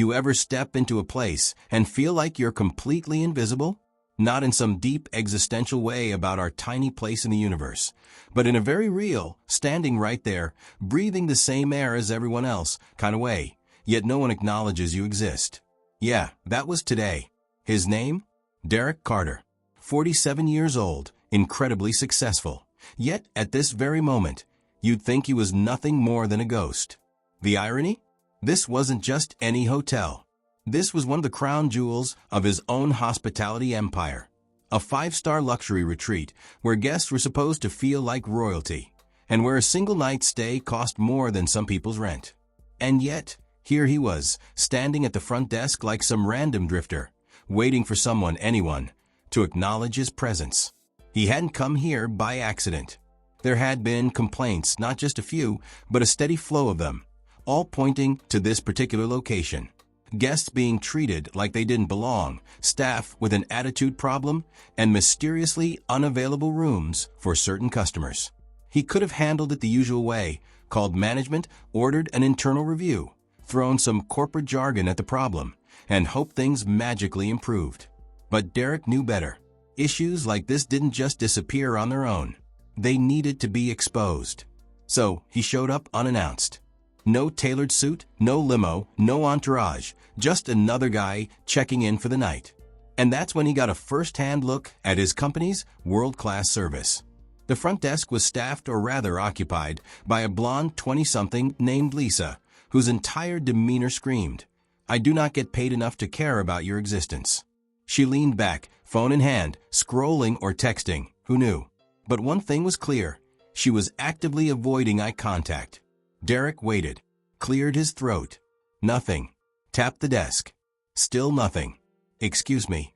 You ever step into a place and feel like you're completely invisible? Not in some deep existential way about our tiny place in the universe, but in a very real, standing right there, breathing the same air as everyone else kind of way, yet no one acknowledges you exist. Yeah, that was today. His name? Derek Carter. 47 years old, incredibly successful. Yet, at this very moment, you'd think he was nothing more than a ghost. The irony? This wasn't just any hotel. This was one of the crown jewels of his own hospitality empire. A 5-star luxury retreat where guests were supposed to feel like royalty, and where a single night's stay cost more than some people's rent. And yet, here he was, standing at the front desk like some random drifter, waiting for someone, anyone, to acknowledge his presence. He hadn't come here by accident. There had been complaints, not just a few, but a steady flow of them, all pointing to this particular location. Guests being treated like they didn't belong, staff with an attitude problem, and mysteriously unavailable rooms for certain customers. He could have handled it the usual way, called management, ordered an internal review, thrown some corporate jargon at the problem, and hoped things magically improved. But Derek knew better. Issues like this didn't just disappear on their own. They needed to be exposed. So he showed up unannounced. No tailored suit, no limo, no entourage, just another guy checking in for the night. And that's when he got a first-hand look at his company's world-class service. The front desk was staffed, or rather occupied, by a blonde 20-something named Lisa, whose entire demeanor screamed, "I do not get paid enough to care about your existence." She leaned back, phone in hand, scrolling or texting, who knew? But one thing was clear. She was actively avoiding eye contact. Derek waited, cleared his throat. Nothing. Tapped the desk. Still nothing. "Excuse me."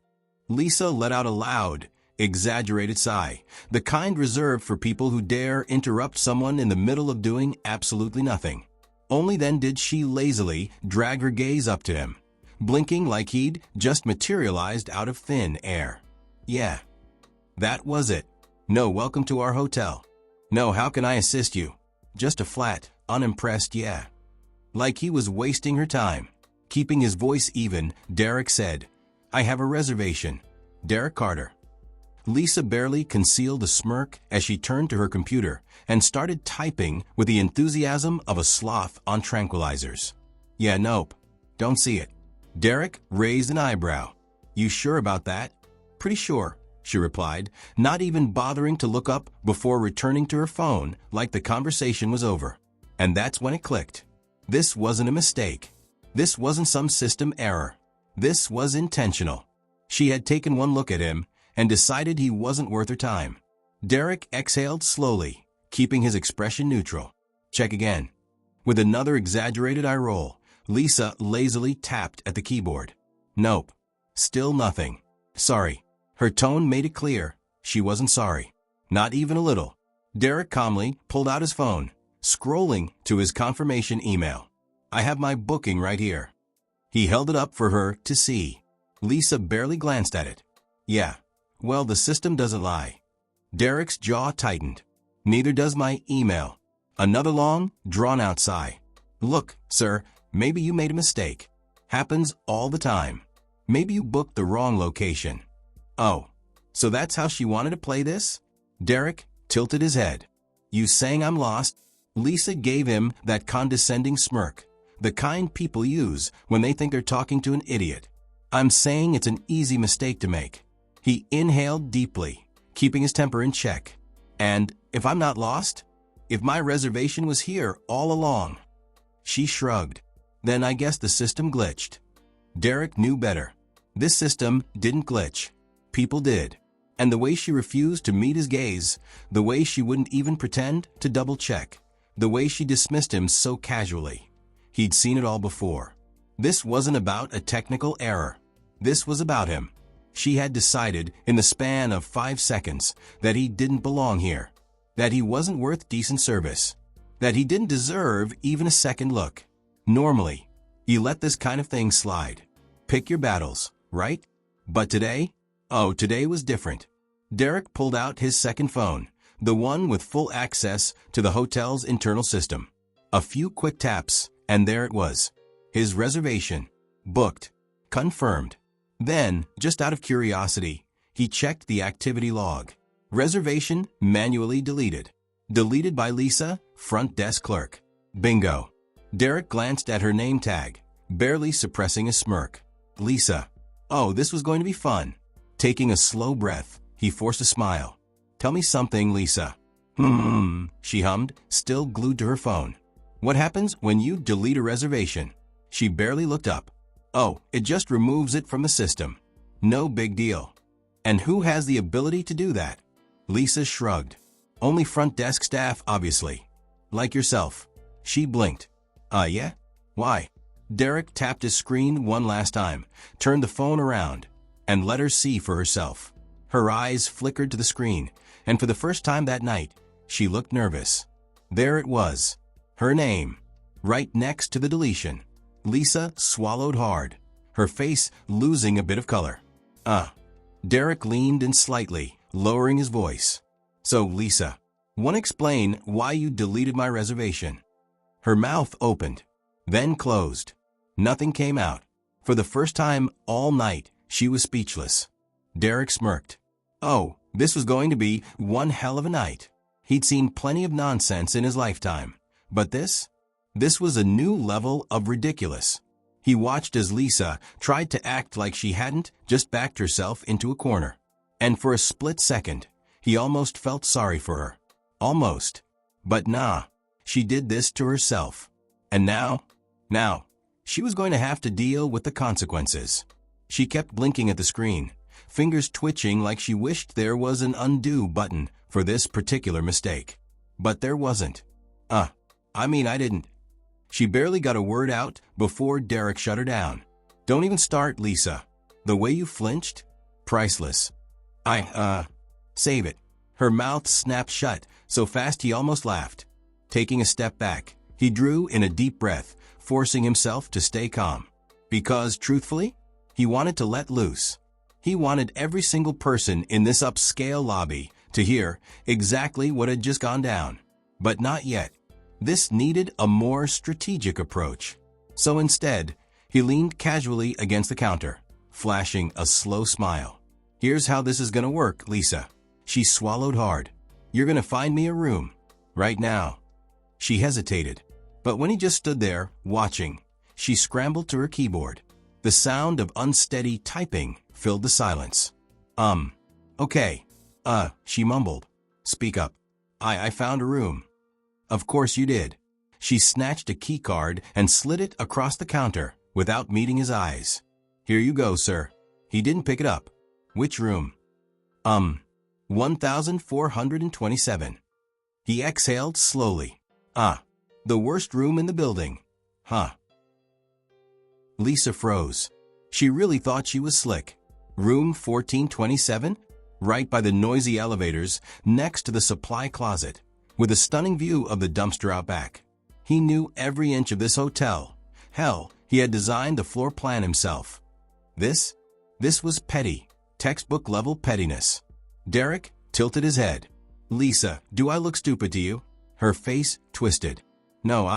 Lisa let out a loud, exaggerated sigh, the kind reserved for people who dare interrupt someone in the middle of doing absolutely nothing. Only then did she lazily drag her gaze up to him, blinking like he'd just materialized out of thin air. "Yeah. That was it. No, welcome to our hotel. No, how can I assist you?" Just a flat, unimpressed yeah. Like he was wasting her time. Keeping his voice even, Derek said, "I have a reservation. Derek Carter." Lisa barely concealed a smirk as she turned to her computer and started typing with the enthusiasm of a sloth on tranquilizers. "Yeah, nope. Don't see it." Derek raised an eyebrow. "You sure about that?" "Pretty sure," she replied, not even bothering to look up before returning to her phone like the conversation was over. And that's when it clicked. This wasn't a mistake. This wasn't some system error. This was intentional. She had taken one look at him and decided he wasn't worth her time. Derek exhaled slowly, keeping his expression neutral. "Check again." With another exaggerated eye roll, Lisa lazily tapped at the keyboard. "Nope. Still nothing." "Sorry." Her tone made it clear. She wasn't sorry. Not even a little. Derek calmly pulled out his phone, scrolling to his confirmation email. "I have my booking right here." He held it up for her to see. Lisa barely glanced at it. "Yeah. Well, the system doesn't lie." Derek's jaw tightened. "Neither does my email." Another long, drawn-out sigh. "Look, sir, maybe you made a mistake. Happens all the time. Maybe you booked the wrong location." "Oh, so that's how she wanted to play this?" Derek tilted his head. "You saying I'm lost?" Lisa gave him that condescending smirk, the kind people use when they think they're talking to an idiot. "I'm saying it's an easy mistake to make." He inhaled deeply, keeping his temper in check. "And if I'm not lost? If my reservation was here all along?" She shrugged. "Then I guess the system glitched." Derek knew better. This system didn't glitch. People did. And the way she refused to meet his gaze, the way she wouldn't even pretend to double-check, the way she dismissed him so casually. He'd seen it all before. This wasn't about a technical error. This was about him. She had decided in the span of 5 seconds that he didn't belong here, that he wasn't worth decent service, that he didn't deserve even a second look. Normally, you let this kind of thing slide. Pick your battles, right? But today? Oh, today was different. Derek pulled out his second phone, the one with full access to the hotel's internal system. A few quick taps, and there it was. His reservation. Booked. Confirmed. Then, just out of curiosity, he checked the activity log. Reservation manually deleted. Deleted by Lisa, front desk clerk. Bingo. Derek glanced at her name tag, barely suppressing a smirk. Lisa. Oh, this was going to be fun. Taking a slow breath, he forced a smile. Tell me something, Lisa. She hummed, still glued to her phone. What happens when you delete a reservation? She barely looked up. Oh, it just removes it from the system. No big deal. And who has the ability to do that? Lisa shrugged. Only front desk staff, obviously. Like yourself. She blinked. Yeah? Why? Derek tapped his screen one last time, turned the phone around, and let her see for herself. Her eyes flickered to the screen, and for the first time that night, she looked nervous. There it was. Her name. Right next to the deletion. Lisa swallowed hard, her face losing a bit of color. Derek leaned in slightly, lowering his voice. So, Lisa, want to explain why you deleted my reservation? Her mouth opened, then closed. Nothing came out. For the first time all night, she was speechless. Derek smirked. Oh, this was going to be one hell of a night. He'd seen plenty of nonsense in his lifetime. But this was a new level of ridiculous. He watched as Lisa tried to act like she hadn't just backed herself into a corner. And for a split second, he almost felt sorry for her. Almost. But nah, she did this to herself. And now, she was going to have to deal with the consequences. She kept blinking at the screen, fingers twitching like she wished there was an undo button for this particular mistake. But there wasn't. I didn't. She barely got a word out before Derek shut her down. Don't even start, Lisa. The way you flinched? Priceless. Save it. Her mouth snapped shut so fast he almost laughed. Taking a step back, he drew in a deep breath, forcing himself to stay calm. Because, truthfully, he wanted to let loose. He wanted every single person in this upscale lobby to hear exactly what had just gone down. But not yet. This needed a more strategic approach. So instead, he leaned casually against the counter, flashing a slow smile. Here's how this is going to work, Lisa. She swallowed hard. You're going to find me a room. Right now. She hesitated. But when he just stood there, watching, she scrambled to her keyboard. The sound of unsteady typing filled the silence. Okay. She mumbled. Speak up. I found a room. Of course you did. She snatched a key card and slid it across the counter without meeting his eyes. Here you go, sir. He didn't pick it up. Which room? 1427. He exhaled slowly. The worst room in the building. Huh. Lisa froze. She really thought she was slick. Room 1427? Right by the noisy elevators, next to the supply closet, with a stunning view of the dumpster out back. He knew every inch of this hotel. Hell, he had designed the floor plan himself. This was petty, textbook-level pettiness. Derek tilted his head. Lisa, do I look stupid to you? Her face twisted. No,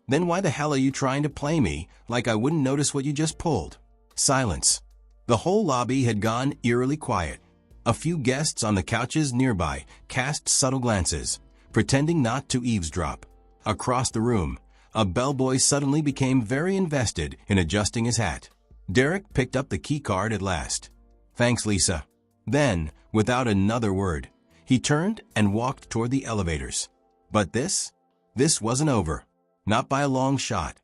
Then why the hell are you trying to play me like I wouldn't notice what you just pulled? Silence. The whole lobby had gone eerily quiet. A few guests on the couches nearby cast subtle glances, pretending not to eavesdrop. Across the room, a bellboy suddenly became very invested in adjusting his hat. Derek picked up the key card at last. Thanks, Lisa. Then, without another word, he turned and walked toward the elevators. But this wasn't over. Not by a long shot.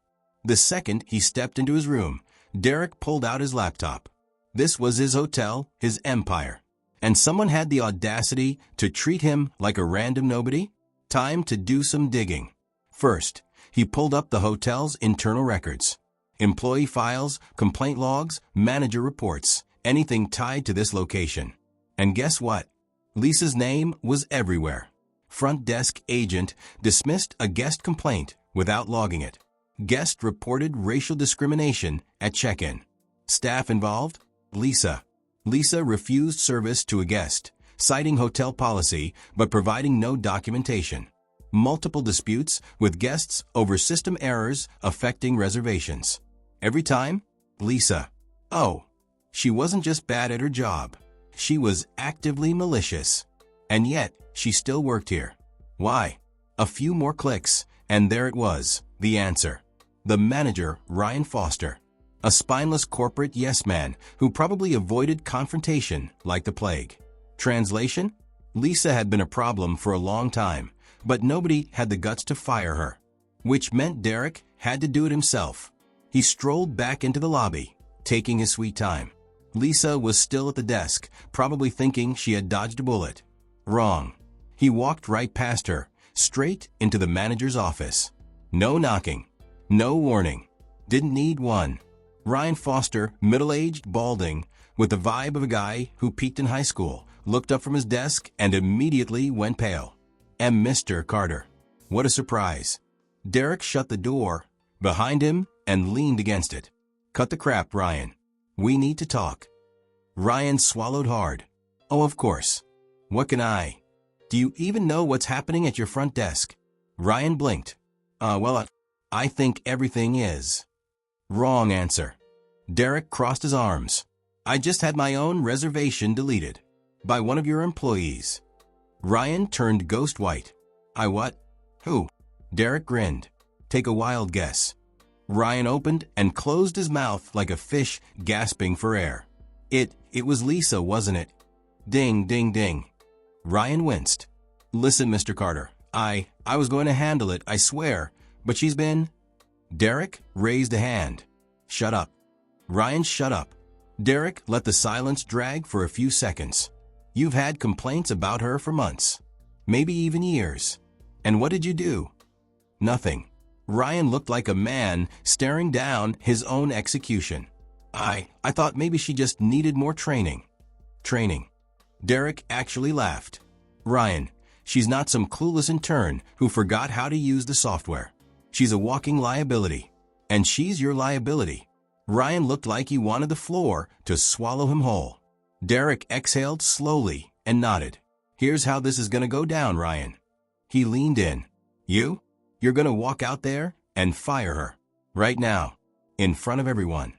The second he stepped into his room, Derek pulled out his laptop. This was his hotel, his empire. And someone had the audacity to treat him like a random nobody? Time to do some digging. First, he pulled up the hotel's internal records. Employee files, complaint logs, manager reports, anything tied to this location. And guess what? Lisa's name was everywhere. Front desk agent dismissed a guest complaint without logging it. Guest reported racial discrimination at check-in. Staff involved? Lisa. Lisa refused service to a guest, citing hotel policy but providing no documentation. Multiple disputes with guests over system errors affecting reservations. Every time, Lisa. Oh, she wasn't just bad at her job. She was actively malicious. And yet, she still worked here. Why? A few more clicks, and there it was, the answer. The manager, Ryan Foster. A spineless corporate yes-man who probably avoided confrontation like the plague. Translation? Lisa had been a problem for a long time, but nobody had the guts to fire her. Which meant Derek had to do it himself. He strolled back into the lobby, taking his sweet time. Lisa was still at the desk, probably thinking she had dodged a bullet. Wrong. He walked right past her, straight into the manager's office. No knocking. No warning. Didn't need one. Ryan Foster, middle-aged, balding, with the vibe of a guy who peaked in high school, looked up from his desk and immediately went pale. Mr. Carter. What a surprise. Derek shut the door behind him and leaned against it. Cut the crap, Ryan. We need to talk. Ryan swallowed hard. Oh, of course. What can I? Do you even know what's happening at your front desk? Ryan blinked. I think everything is. Wrong answer. Derek crossed his arms. I just had my own reservation deleted. By one of your employees. Ryan turned ghost white. I what? Who? Derek grinned. Take a wild guess. Ryan opened and closed his mouth like a fish gasping for air. It was Lisa, wasn't it? Ding, ding, ding. Ryan winced. Listen, Mr. Carter, I was going to handle it, I swear, but she's been... Derek raised a hand. Shut up. Ryan, shut up. Derek let the silence drag for a few seconds. You've had complaints about her for months. Maybe even years. And what did you do? Nothing. Ryan looked like a man staring down his own execution. I thought maybe she just needed more training. Training. Derek actually laughed. Ryan, she's not some clueless intern who forgot how to use the software. She's a walking liability. And she's your liability. Ryan looked like he wanted the floor to swallow him whole. Derek exhaled slowly and nodded. Here's how this is going to go down, Ryan. He leaned in. You're going to walk out there and fire her. Right now. In front of everyone.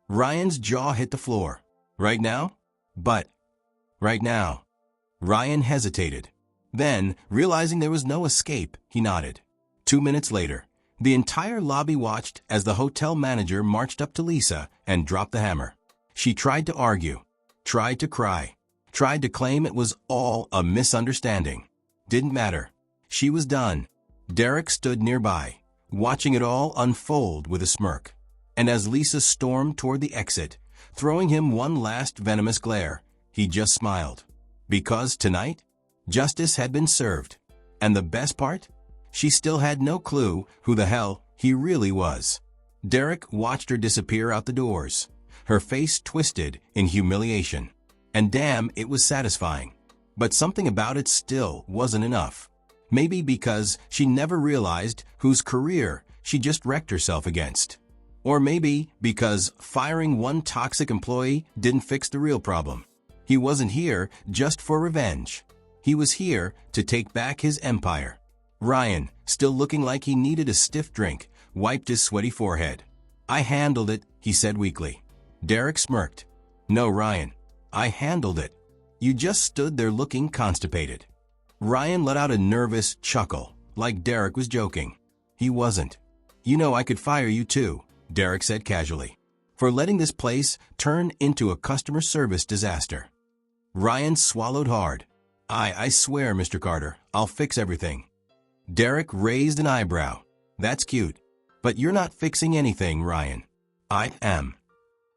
Ryan's jaw hit the floor. Right now? But. Right now. Ryan hesitated. Then, realizing there was no escape, he nodded. 2 minutes later, the entire lobby watched as the hotel manager marched up to Lisa and dropped the hammer. She tried to argue, tried to cry, tried to claim it was all a misunderstanding. Didn't matter. She was done. Derek stood nearby, watching it all unfold with a smirk. And as Lisa stormed toward the exit, throwing him one last venomous glare, he just smiled. Because tonight, justice had been served. And the best part? She still had no clue who the hell he really was. Derek watched her disappear out the doors, her face twisted in humiliation. And damn, it was satisfying. But something about it still wasn't enough. Maybe because she never realized whose career she just wrecked herself against. Or maybe because firing one toxic employee didn't fix the real problem. He wasn't here just for revenge. He was here to take back his empire. Ryan, still looking like he needed a stiff drink, wiped his sweaty forehead. I handled it, he said weakly. Derek smirked. No, Ryan. I handled it. You just stood there looking constipated. Ryan let out a nervous chuckle, like Derek was joking. He wasn't. You know I could fire you too, Derek said casually, for letting this place turn into a customer service disaster. Ryan swallowed hard. I swear, Mr. Carter, I'll fix everything. Derek raised an eyebrow. That's cute. But you're not fixing anything, Ryan. I am.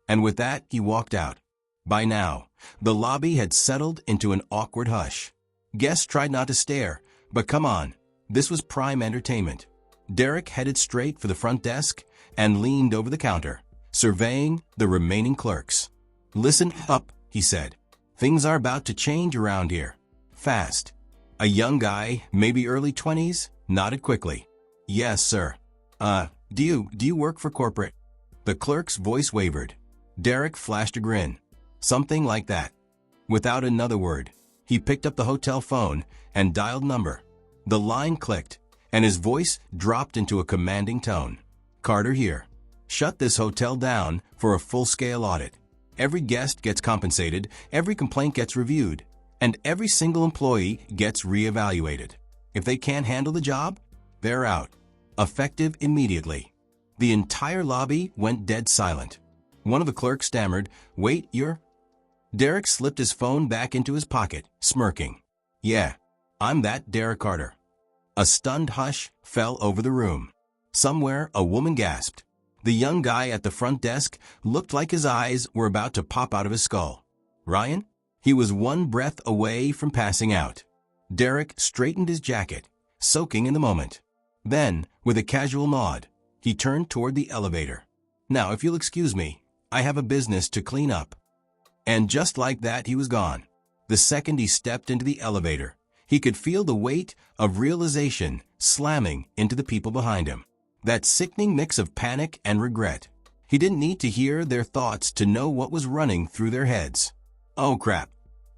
And with that, he walked out. By now, the lobby had settled into an awkward hush. Guests tried not to stare, but come on, this was prime entertainment. Derek headed straight for the front desk and leaned over the counter, surveying the remaining clerks. Listen up, he said. Things are about to change around here. Fast. A young guy, maybe early 20s, nodded quickly. Yes, sir. Do you work for corporate? The clerk's voice wavered. Derek flashed a grin. Something like that. Without another word, he picked up the hotel phone and dialed number. The line clicked, and his voice dropped into a commanding tone. Carter here. Shut this hotel down for a full-scale audit. Every guest gets compensated, every complaint gets reviewed, and every single employee gets re-evaluated. If they can't handle the job, they're out. Effective immediately. The entire lobby went dead silent. One of the clerks stammered, "Wait, you're—" Derek slipped his phone back into his pocket, smirking. "Yeah, I'm that Derek Carter." A stunned hush fell over the room. Somewhere, a woman gasped. The young guy at the front desk looked like his eyes were about to pop out of his skull. Ryan? He was one breath away from passing out. Derek straightened his jacket, soaking in the moment. Then, with a casual nod, he turned toward the elevator. "Now, if you'll excuse me, I have a business to clean up." And just like that, he was gone. The second he stepped into the elevator, he could feel the weight of realization slamming into the people behind him. That sickening mix of panic and regret. He didn't need to hear their thoughts to know what was running through their heads. Oh crap.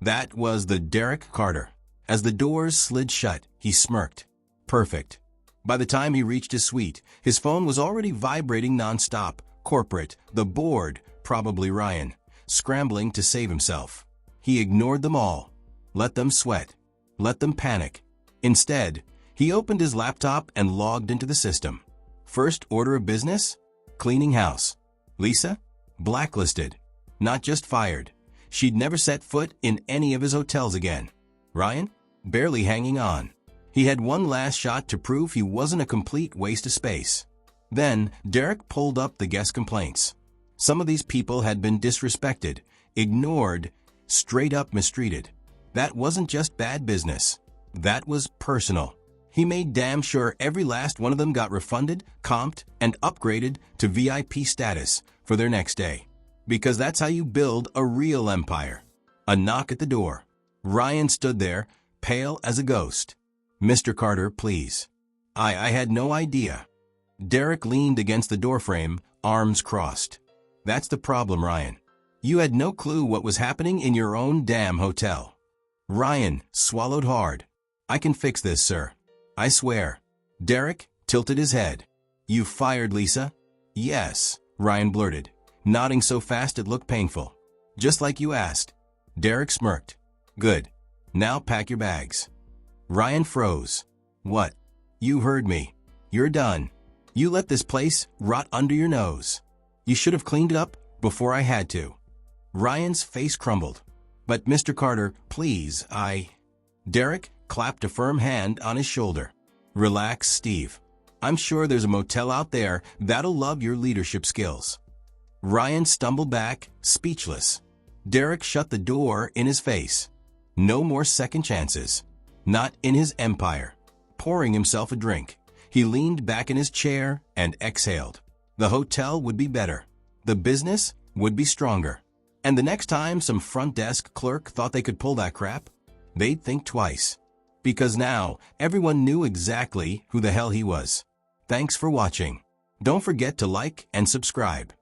That was the Derek Carter. As the doors slid shut, he smirked. Perfect. By the time he reached his suite, his phone was already vibrating nonstop. Corporate, the board, probably Ryan, scrambling to save himself. He ignored them all. Let them sweat. Let them panic. Instead, he opened his laptop and logged into the system. First order of business? Cleaning house. Lisa? Blacklisted. Not just fired. She'd never set foot in any of his hotels again. Ryan? Barely hanging on. He had one last shot to prove he wasn't a complete waste of space. Then, Derek pulled up the guest complaints. Some of these people had been disrespected, ignored, straight up mistreated. That wasn't just bad business. That was personal. He made damn sure every last one of them got refunded, comped, and upgraded to VIP status for their next day. Because that's how you build a real empire. A knock at the door. Ryan stood there, pale as a ghost. "Mr. Carter, please." I had no idea." Derek leaned against the doorframe, arms crossed. "That's the problem, Ryan. You had no clue what was happening in your own damn hotel." Ryan swallowed hard. "I can fix this, sir. I swear." Derek tilted his head. "You fired Lisa?" "Yes," Ryan blurted, nodding so fast it looked painful. "Just like you asked." Derek smirked. "Good. Now pack your bags." Ryan froze. "What?" "You heard me. You're done. You let this place rot under your nose. You should have cleaned it up before I had to." Ryan's face crumbled. "But Mr. Carter, please, Derek clapped a firm hand on his shoulder. "Relax, Steve. I'm sure there's a motel out there that'll love your leadership skills." Ryan stumbled back, speechless. Derek shut the door in his face. No more second chances. Not in his empire. Pouring himself a drink, he leaned back in his chair and exhaled. The hotel would be better. The business would be stronger. And the next time some front desk clerk thought they could pull that crap, they'd think twice. Because now, everyone knew exactly who the hell he was. Thanks for watching. Don't forget to like and subscribe.